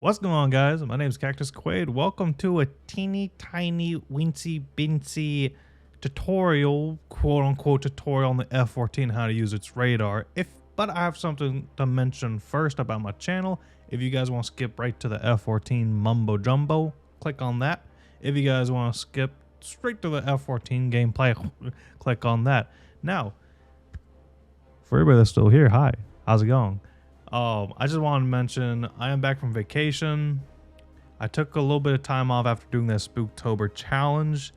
What's going on, guys? My name is Cactus Quaid. Welcome to a teeny tiny wincy bincy tutorial, quote unquote tutorial on the F-14, how to use its radar. But I have something to mention first about my channel. If you guys want to skip right to the F-14 mumbo jumbo, click on that. If you guys want to skip straight to the F-14 gameplay, click on that. Now, for everybody that's still here, hi, how's it going? I just wanted to mention I am back from vacation. I took a little bit of time off after doing that Spooktober challenge.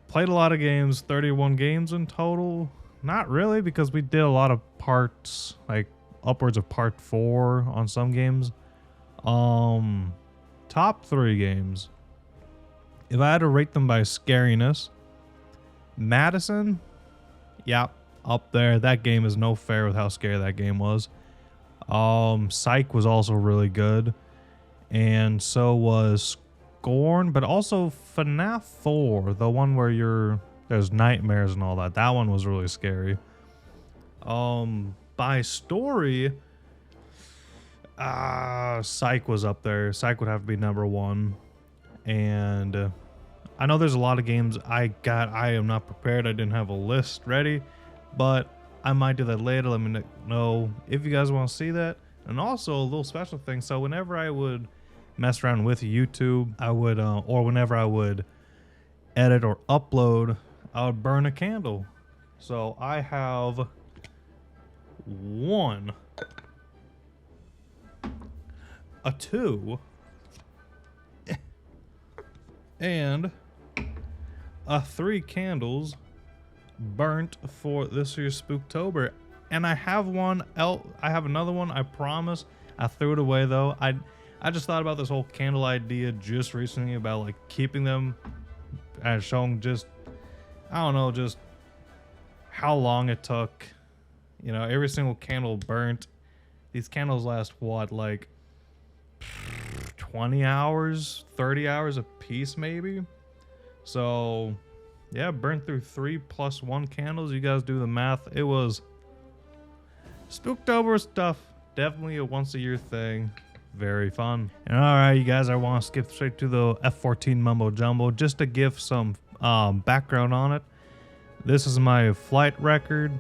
Played a lot of games, 31 games in total. Not really, because we did a lot of parts, like upwards of part 4 on some games. Top 3 games. If I had to rate them by scariness, Madison, yeah, up there. That game is no fair with how scary that game was. Psych was also really good, and so was Scorn, but also FNAF 4, the one where there's nightmares and all that. That one was really scary. By story, Psych was up there. Psych would have to be number 1, and I know there's a lot of games I am not prepared. I didn't have a list ready, but I might do that later. Let me know if you guys want to see that. And also a little special thing. So whenever I would mess around with YouTube, I would, or whenever I would edit or upload, I would burn a candle. So I have 1, a 2, and a 3 candles burnt for this year's Spooktober. And I have another one, I promise. I threw it away though. I just thought about this whole candle idea just recently, about like keeping them and showing just, I don't know, just how long it took. You know, every single candle burnt. These candles last what, like 20 hours, 30 hours a piece maybe. So yeah, burnt through 3 plus 1 candles. You guys do the math. It was Spooktober stuff. Definitely a once a year thing. Very fun. And alright, you guys, I want to skip straight to the F-14 mumbo jumbo just to give some background on it. This is my flight record.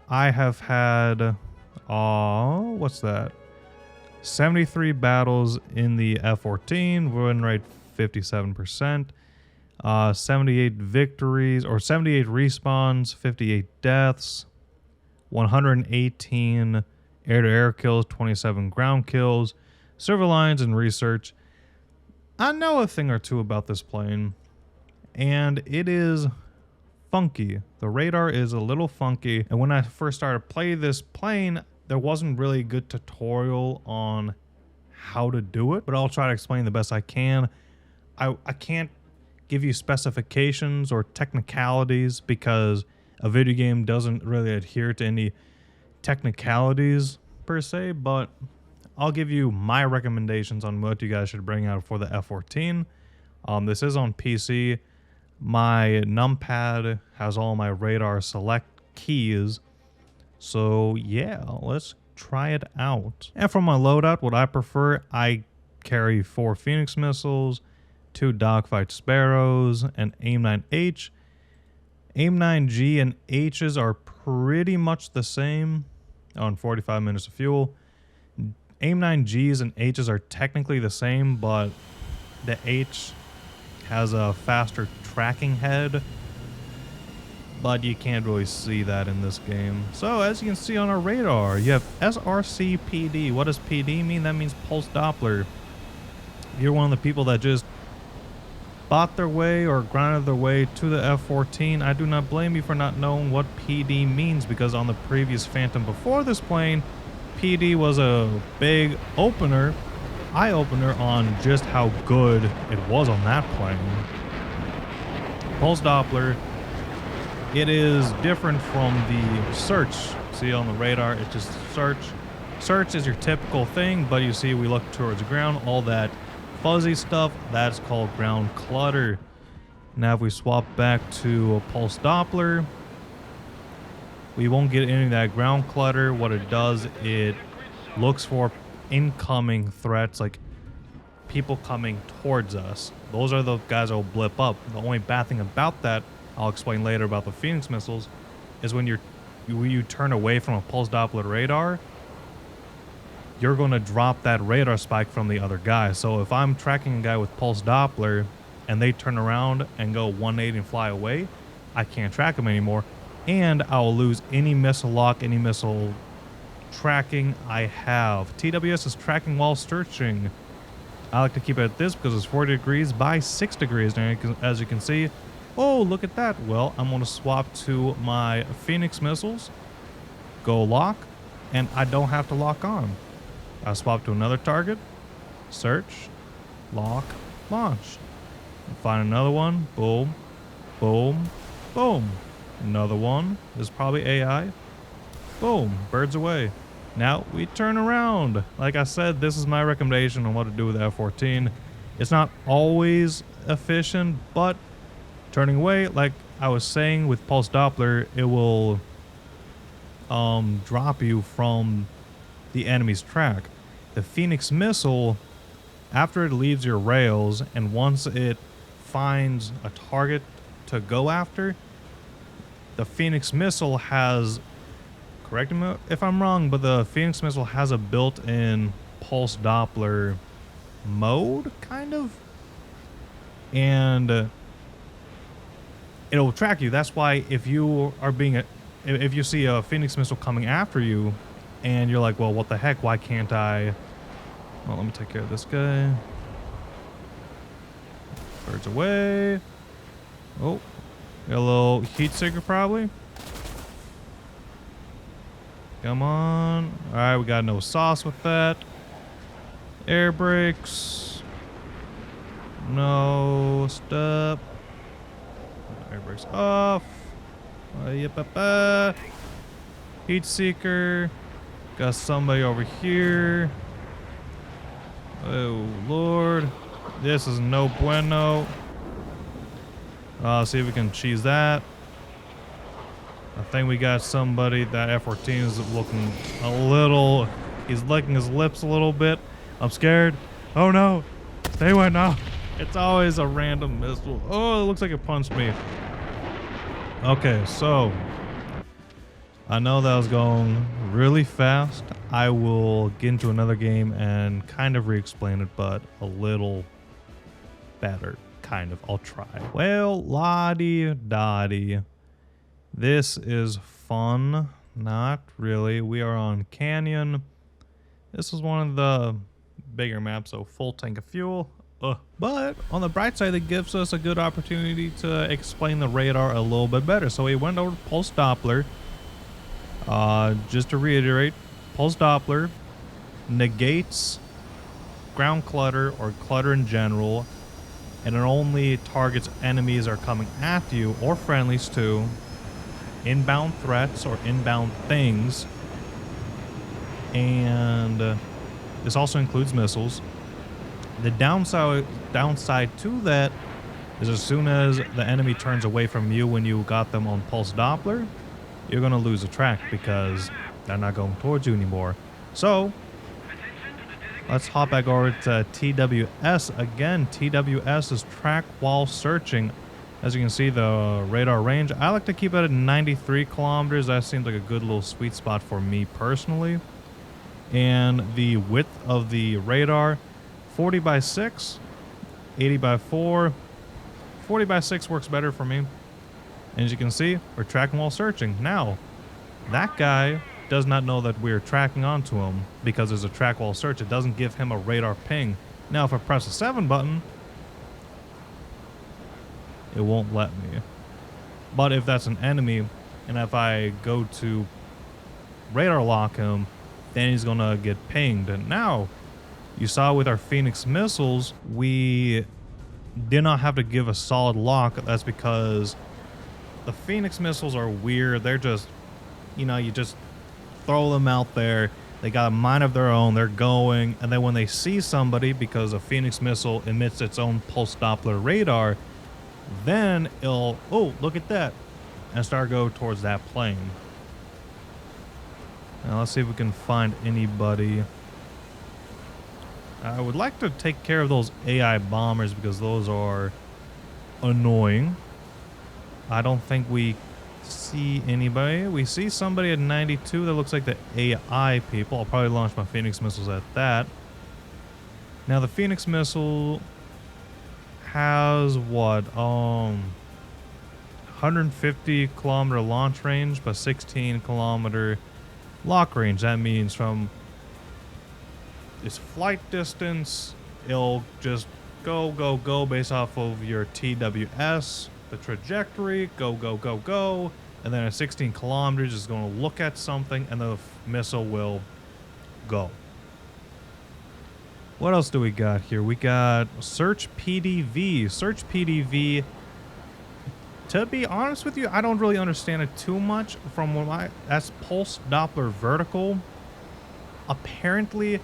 I have had, what's that? 73 battles in the F-14, win rate 57%. 78 victories, or 78 respawns, 58 deaths, 118 air-to-air kills, 27 ground kills, silver lines, and research. I know a thing or two about this plane, and it is funky. The radar is a little funky, and when I first started playing this plane, there wasn't really a good tutorial on how to do it, but I'll try to explain the best I can. I can't give you specifications or technicalities because a video game doesn't really adhere to any technicalities per se, but I'll give you my recommendations on what you guys should bring out for the F-14. This is on PC. My numpad has all my radar select keys. So yeah, let's try it out. And for my loadout, what I prefer, I carry 4 Phoenix missiles, 2 Dogfight Sparrows, and AIM-9H. AIM-9G and H's are pretty much the same on 45 minutes of fuel. AIM-9Gs and H's are technically the same, but the H has a faster tracking head, but you can't really see that in this game. So as you can see on our radar, you have SRC PD. What does PD mean? That means Pulse Doppler. If you're one of the people that just bought their way or grinded their way to the F-14, I do not blame you for not knowing what PD means, because on the previous Phantom before this plane, PD was a big eye-opener on just how good it was on that plane. Pulse Doppler, it is different from the search. See on the radar, it's just search. Search is your typical thing, but you see we look towards the ground, all that fuzzy stuff, that's called ground clutter. Now if we swap back to a Pulse Doppler, we won't get any of that ground clutter. What it does, it looks for incoming threats, like people coming towards us. Those are the guys that will blip up. The only bad thing about that, I'll explain later about the Phoenix missiles, is when you turn away from a pulse Doppler radar, you're going to drop that radar spike from the other guy. So if I'm tracking a guy with pulse Doppler and they turn around and go 180 and fly away, I can't track them anymore, and I'll lose any missile lock, any missile tracking I have. TWS is tracking while searching. I like to keep it at this because it's 40 degrees by 6 degrees. And as you can see, oh, look at that. Well, I'm going to swap to my Phoenix missiles, go lock, and I don't have to lock on. I swap to another target, search, lock, launch. Find another one, boom, boom, boom. Another one is probably AI. Boom, birds away. Now we turn around. Like I said, this is my recommendation on what to do with F-14. It's not always efficient, but turning away, like I was saying with Pulse Doppler, it will drop you from the enemy's track. The Phoenix missile, after it leaves your rails and once it finds a target to go after, the Phoenix missile has, correct me if I'm wrong, but the Phoenix missile has a built-in pulse Doppler mode, kind of, and it'll track you. That's why if you are if you see a Phoenix missile coming after you, and you're like, well, what the heck? Why can't I? Well, let me take care of this guy. Birds away. Oh, got a little heat seeker probably. Come on. All right, we got no sauce with that. Air brakes. No stop. Air brakes off. Heat seeker. Got somebody over here. Oh Lord, this is no bueno. See if we can cheese that. I think we got somebody. That F-14 is looking a little, he's licking his lips a little bit. I'm scared. Oh no, stay away now. It's always a random missile. Oh, it looks like it punched me. Okay, so I know that was going really fast. I will get into another game and kind of re-explain it, but a little better, kind of. I'll try. Well, la-di-da-di. This is fun. Not really. We are on Canyon. This is one of the bigger maps, so full tank of fuel. But on the bright side, it gives us a good opportunity to explain the radar a little bit better. So we went over to Pulse Doppler. Just to reiterate, Pulse Doppler negates ground clutter or clutter in general, and it only targets enemies that are coming after you or friendlies too, inbound threats or inbound things, and this also includes missiles. The downside to that is as soon as the enemy turns away from you when you got them on Pulse Doppler, you're going to lose a track because they're not going towards you anymore. So let's hop back over to TWS again. TWS is track while searching. As you can see, the radar range, I like to keep it at 93 kilometers. That seems like a good little sweet spot for me personally. And the width of the radar, 40 by 6, 80 by 4. 40 by 6 works better for me. And as you can see, we're tracking while searching. Now, that guy does not know that we're tracking onto him because there's a track while search. It doesn't give him a radar ping. Now, if I press the 7 button, it won't let me. But if that's an enemy, and if I go to radar lock him, then he's gonna get pinged. And now, you saw with our Phoenix missiles, we did not have to give a solid lock. That's because the Phoenix missiles are weird. They're just, you know, you just throw them out there. They got a mind of their own. They're going. And then when they see somebody, because a Phoenix missile emits its own pulse Doppler radar, then it'll, oh, look at that, and start go towards that plane. Now let's see if we can find anybody. I would like to take care of those AI bombers because those are annoying. I don't think we see anybody. We see somebody at 92 that looks like the AI people. I'll probably launch my Phoenix missiles at that. Now the Phoenix missile has what? 150 kilometer launch range, but 16 kilometer lock range. That means from its flight distance, it'll just go based off of your TWS, the trajectory, go, and then at 16 kilometers is going to look at something and the missile will go. What else do we got here? We got Search PDV. Search PDV, to be honest with you, I don't really understand it too much. From what that's Pulse Doppler vertical. Apparently,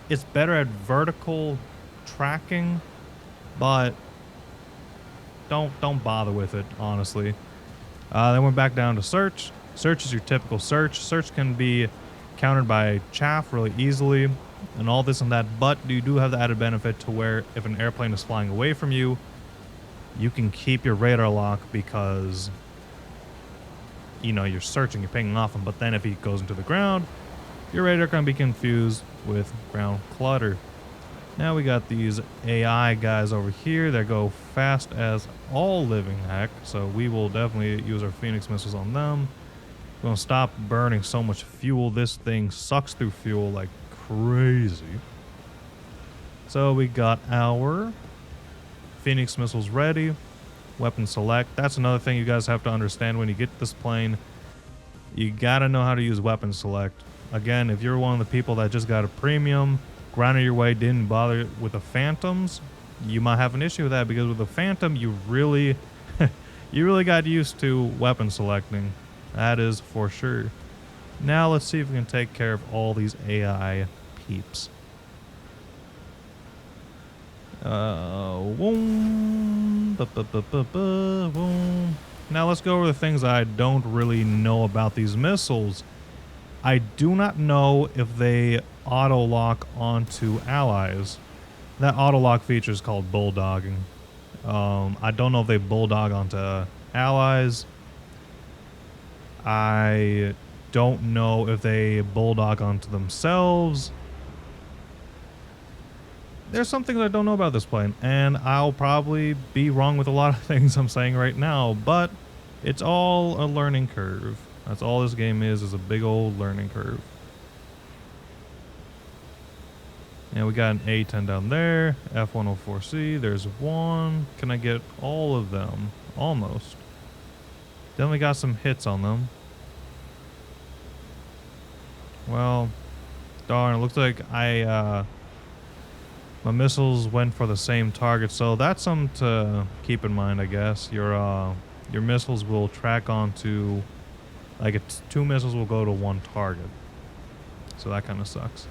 it's better at vertical tracking, but don't bother with it, honestly. Then we're back down to search. Search is your typical search. Search can be countered by chaff really easily and all this and that, but you do have the added benefit to where if an airplane is flying away from you, you can keep your radar lock because, you know, you're searching, you're pinging off him, but then if he goes into the ground, your radar can be confused with ground clutter. Now we got these AI guys over here that go fast as all living heck, so we will definitely use our Phoenix missiles on them. We're gonna stop burning so much fuel. This thing sucks through fuel like crazy. So we got our Phoenix missiles ready. Weapon select. That's another thing you guys have to understand when you get this plane. You gotta know how to use weapon select. Again, if you're one of the people that just got a premium, grinded your way, didn't bother with the Phantoms, you might have an issue with that because with the Phantom, you really, you really got used to weapon selecting. That is for sure. Now let's see if we can take care of all these AI peeps. Boom. Now let's go over the things I don't really know about these missiles. I do not know if they auto-lock onto allies. That auto-lock feature is called bulldogging. I don't know if they bulldog onto allies. I don't know if they bulldog onto themselves. There's some things I don't know about this plane, and I'll probably be wrong with a lot of things I'm saying right now, but it's all a learning curve. That's all this game is a big old learning curve. And we got an A-10 down there, F-104C, there's one. Can I get all of them? Almost. Then we got some hits on them. Well, darn, it looks like my missiles went for the same target, so that's something to keep in mind, I guess. Your missiles will track onto, like, two missiles will go to one target. So that kind of sucks.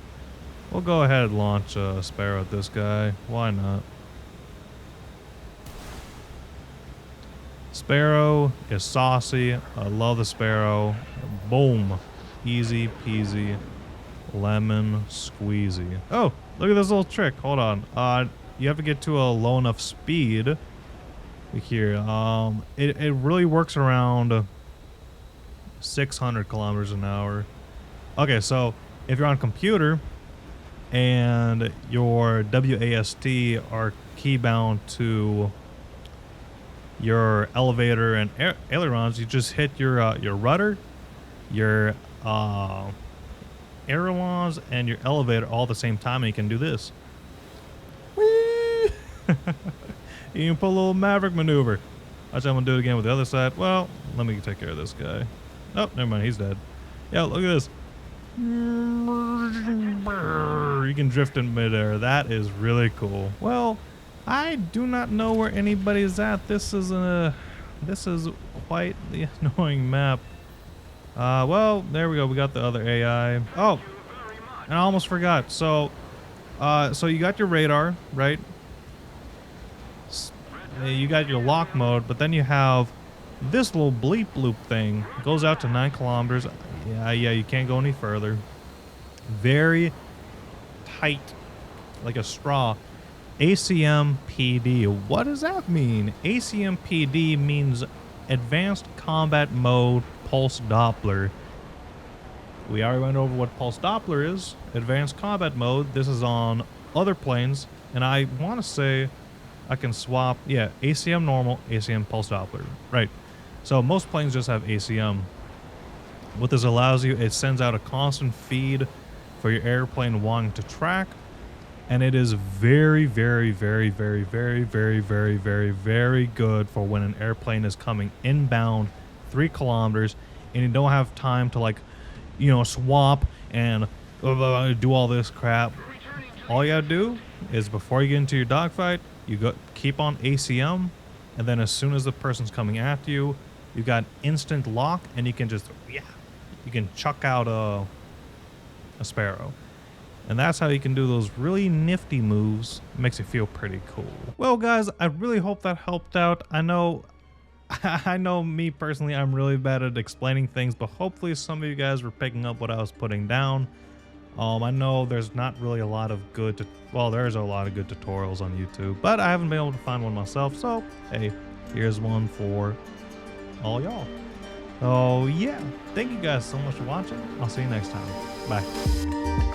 We'll go ahead and launch a Sparrow at this guy. Why not? Sparrow is saucy. I love the Sparrow. Boom. Easy peasy. Lemon squeezy. Oh, look at this little trick. Hold on. You have to get to a low enough speed here. It really works around 600 kilometers an hour. Okay, so if you're on computer and your WASD are keybound to your elevator and ailerons, you just hit your rudder, your ailerons, and your elevator all at the same time, and you can do this. Whee! You can pull a little Maverick maneuver. Actually, I'm gonna do it again with the other side. Well, let me take care of this guy. Oh, never mind, he's dead. Yeah, look at this. You can drift in midair. That is really cool. Well, I do not know where anybody's at. This is quite the annoying map. Well, there we go. We got the other AI. Oh, and I almost forgot. So you got your radar, right? You got your lock mode, but then you have this little bleep loop thing. It goes out to 9 kilometers. Yeah, you can't go any further. Very tight like a straw. ACM PD. What does that mean? ACM PD means Advanced Combat Mode Pulse Doppler. We already went over what Pulse Doppler is. Advanced Combat Mode. This is on other planes. And I want to say I can swap. Yeah, ACM normal, ACM Pulse Doppler. Right. So most planes just have ACM. What this allows you, it sends out a constant feed for your airplane wanting to track. And it is very, very, very, very, very, very, very, very, very good for when an airplane is coming inbound 3 kilometers and you don't have time to, like, you know, swap and do all this crap. All you gotta do is before you get into your dogfight, you keep on ACM, and then as soon as the person's coming after you, you got instant lock, and you can just, yeah, you can chuck out a sparrow. And that's how you can do those really nifty moves. It makes you feel pretty cool. Well, guys, I really hope that helped out. I know me personally, I'm really bad at explaining things, but hopefully some of you guys were picking up what I was putting down. I know there's not really a lot of good, well, there's a lot of good tutorials on YouTube, but I haven't been able to find one myself. So, hey, here's one for all y'all. So, yeah, thank you guys so much for watching. I'll see you next time. Bye.